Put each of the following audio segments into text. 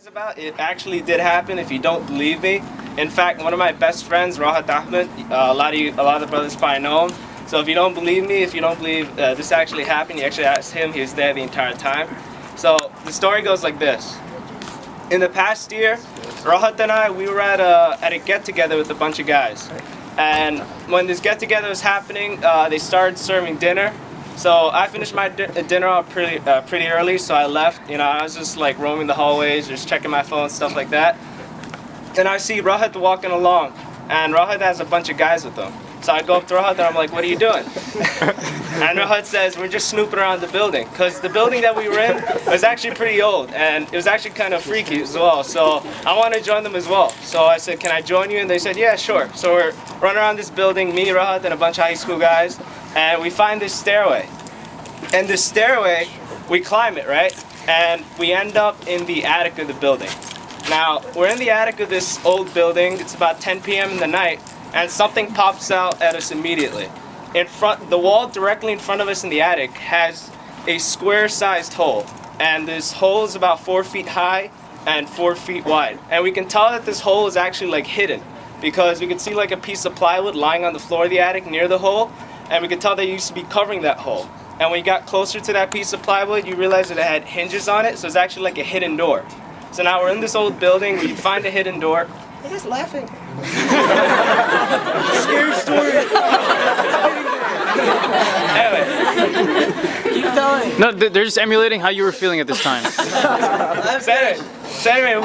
About it actually did happen. If you don't believe me, in fact, one of my best friends, Rahat Ahmed, a lot of the brothers probably know him. So if you don't believe me, if you don't believe this actually happened, you actually ask him. He was there the entire time. So the story goes like this. In the past year, Rahat and I, we were at a get-together with a bunch of guys. And when this get-together was happening, they started serving dinner. So I finished my dinner off pretty early, so I left. You know, I was just like roaming the hallways, just checking my phone, stuff like that. And I see Rahat walking along, and Rahat has a bunch of guys with him. So I go up to Rahat and I'm like, "What are you doing?" And Rahat says, "We're just snooping around the building," because the building that we were in was actually pretty old, and it was actually kind of freaky as well. So I want to join them as well. So I said, "Can I join you?" And they said, "Yeah, sure." So we're running around this building, me, Rahat, and a bunch of high school guys. And we find this stairway. And this stairway, we climb it, right? And we end up in the attic of the building. Now, we're in the attic of this old building. It's about 10 p.m. in the night, and something pops out at us immediately. The wall directly in front of us in the attic has a square-sized hole. And this hole is about 4 feet high and 4 feet wide. And we can tell that this hole is actually like hidden, because we can see like a piece of plywood lying on the floor of the attic near the hole. And we could tell they used to be covering that hole. And when you got closer to that piece of plywood, you realize that it had hinges on it, so it's actually like a hidden door. So now we're in this old building, we find a hidden door. They're just laughing. Scary story. Anyway. Keep telling. No, they're just emulating how you were feeling at this time. So anyway,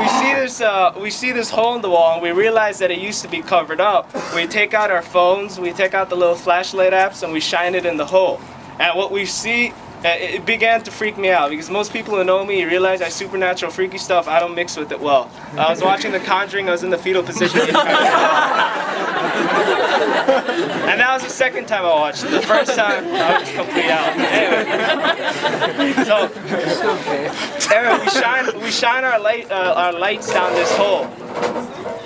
we see this hole in the wall, and we realize that it used to be covered up. We take out our phones, we take out the little flashlight apps, and we shine it in the hole. And what we see, it began to freak me out, because most people who know me realize that supernatural freaky stuff, I don't mix with it well. I was watching The Conjuring, I was in the fetal position. And that was the second time I watched it. The first time, I was completely out. Anyway, we shine our lights down this hole.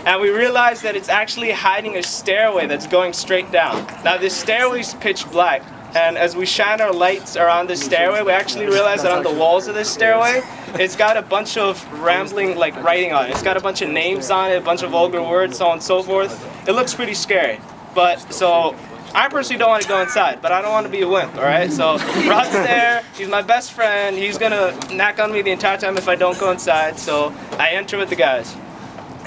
And we realize that it's actually hiding a stairway that's going straight down. Now this stairway is pitch black. And as we shine our lights around this stairway, we actually realize that on the walls of this stairway, it's got a bunch of rambling like writing on it. It's got a bunch of names on it, a bunch of vulgar words, so on and so forth. It looks pretty scary. But so I personally don't want to go inside, but I don't want to be a wimp, alright? So Rod's there, he's my best friend, he's gonna knock on me the entire time if I don't go inside, so I enter with the guys.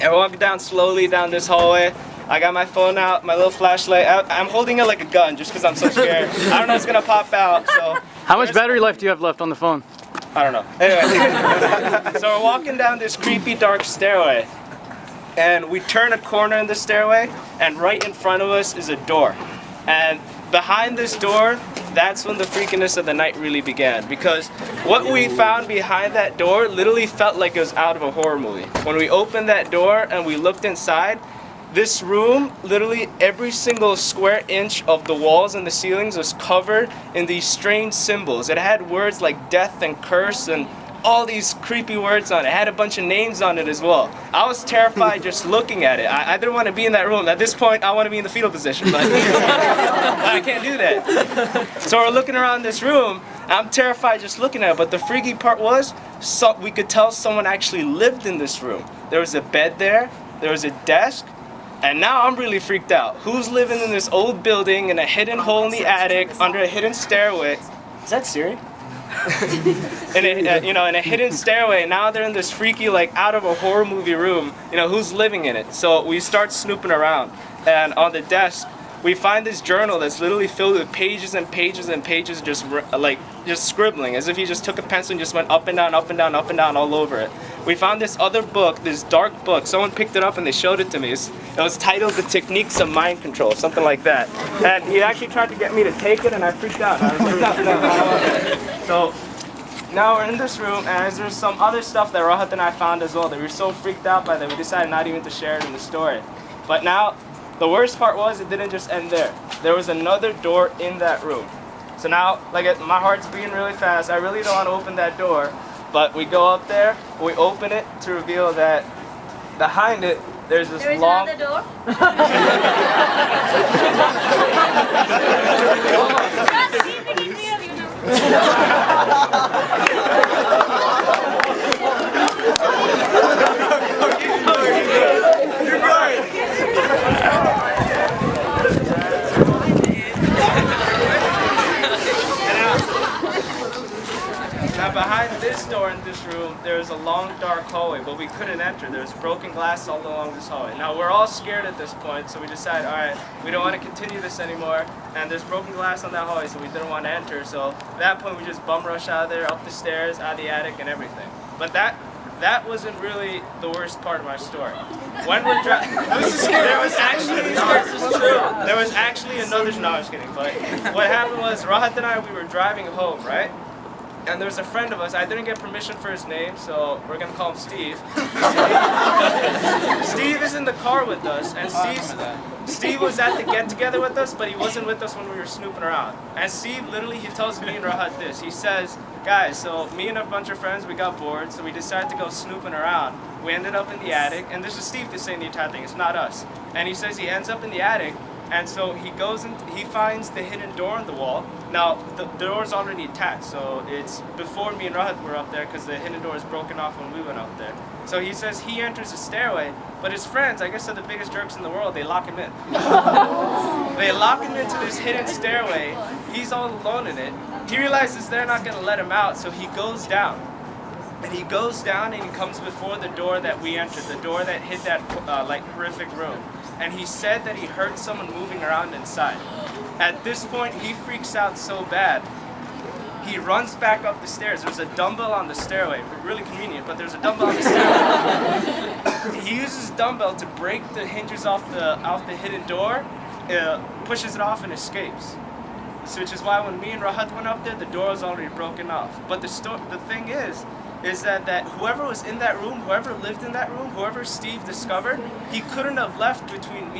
And we're walking down slowly down this hallway. I got my phone out, my little flashlight. I'm holding it like a gun just because I'm so scared. I don't know if it's going to pop out, so... How much battery life do you have left on the phone? I don't know. Anyway, so we're walking down this creepy dark stairway. And we turn a corner in the stairway, and right in front of us is a door. And behind this door, that's when the freakiness of the night really began. Because what we found behind that door literally felt like it was out of a horror movie. When we opened that door and we looked inside, this room, literally every single square inch of the walls and the ceilings was covered in these strange symbols. It had words like death and curse and all these creepy words on it. It had a bunch of names on it as well. I was terrified just looking at it. I didn't want to be in that room. At this point, I want to be in the fetal position, but I can't do that. So we're looking around this room. I'm terrified just looking at it, but the freaky part was we could tell someone actually lived in this room. There was a bed there. There was a desk. And now I'm really freaked out. Who's living in this old building in a hidden hole in the attic under a hidden stairway? Is that Siri? in a hidden stairway. Now they're in this freaky, like out of a horror movie room. You know, who's living in it? So we start snooping around, and on the desk we find this journal that's literally filled with pages and pages and pages, just scribbling, as if he just took a pencil and just went up and down, up and down, up and down all over it. We found this other book, this dark book. Someone picked it up and they showed it to me. It was titled The Techniques of Mind Control, something like that. And he actually tried to get me to take it, and I freaked out. I was like, no. So now we're in this room, and there's some other stuff that Rahat and I found as well that we were so freaked out by that we decided not even to share it in the story. But now, the worst part was it didn't just end there. There was another door in that room. So now, like, my heart's beating really fast. I really don't want to open that door. But we go up there, we open it to reveal that behind it, there's this long... There is another door? Just keeping it real, you know. Now behind this door in this room, there's a long dark hallway, but we couldn't enter. There's broken glass all along this hallway. Now we're all scared at this point, so we decided, all right, we don't want to continue this anymore. And there's broken glass on that hallway, so we didn't want to enter. So at that point, we just bum rush out of there, up the stairs, out of the attic, and everything. But that wasn't really the worst part of my story. When we're there was actually another. No, I was kidding. But what happened was Rahat and I, we were driving home, right? And there was a friend of us. I didn't get permission for his name, so we're gonna call him Steve. Steve is in the car with us, and Steve was at the get together with us, but he wasn't with us when we were snooping around. And Steve literally, he tells me and Rahat this. He says, guys, so me and a bunch of friends, we got bored, so we decided to go snooping around. We ended up in the attic, and this is Steve that's saying the entire thing, it's not us. And he says he ends up in the attic, and so he goes and he finds the hidden door on the wall. Now, the door's already attached, so it's before me and Rahat were up there because the hidden door is broken off when we went up there. So he says he enters the stairway, but his friends, I guess they're the biggest jerks in the world, they lock him in. They lock him into this hidden stairway. He's all alone in it. He realizes they're not going to let him out, so he goes down. And he goes down and he comes before the door that we entered, the door that hid that like horrific room. And he said that he heard someone moving around inside. At this point, he freaks out so bad, he runs back up the stairs. There's a dumbbell on the stairway. Really convenient, but there's a dumbbell on the stairway. He uses the dumbbell to break the hinges off the hidden door, pushes it off and escapes. So, which is why when me and Rahat went up there, the door was already broken off. But the thing is that whoever was in that room, whoever lived in that room, whoever Steve discovered, he couldn't have left between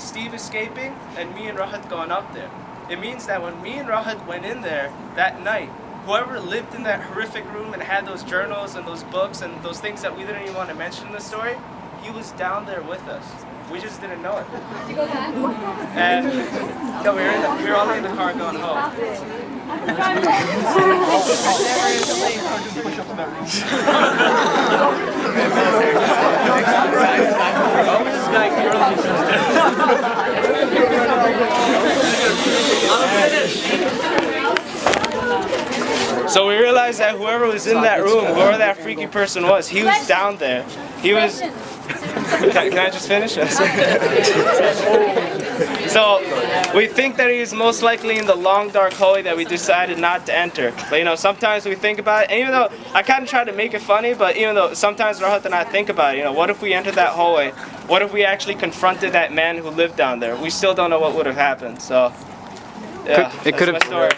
Steve escaping and me and Rahat going up there. It means that when me and Rahat went in there that night, whoever lived in that horrific room and had those journals and those books and those things that we didn't even want to mention in the story, he was down there with us. We just didn't know it. And no, we were all in the car going home. So we realized that whoever was in that room, whoever that freaky person was, he was down there. He was. Can I just finish? So we think that he's most likely in the long dark hallway that we decided not to enter. But you know, sometimes we think about it, and even though I kind of try to make it funny, but even though sometimes Rahat and I think about it, you know, what if we entered that hallway? What if we actually confronted that man who lived down there? We still don't know what would have happened. So yeah, it could have. That's my story.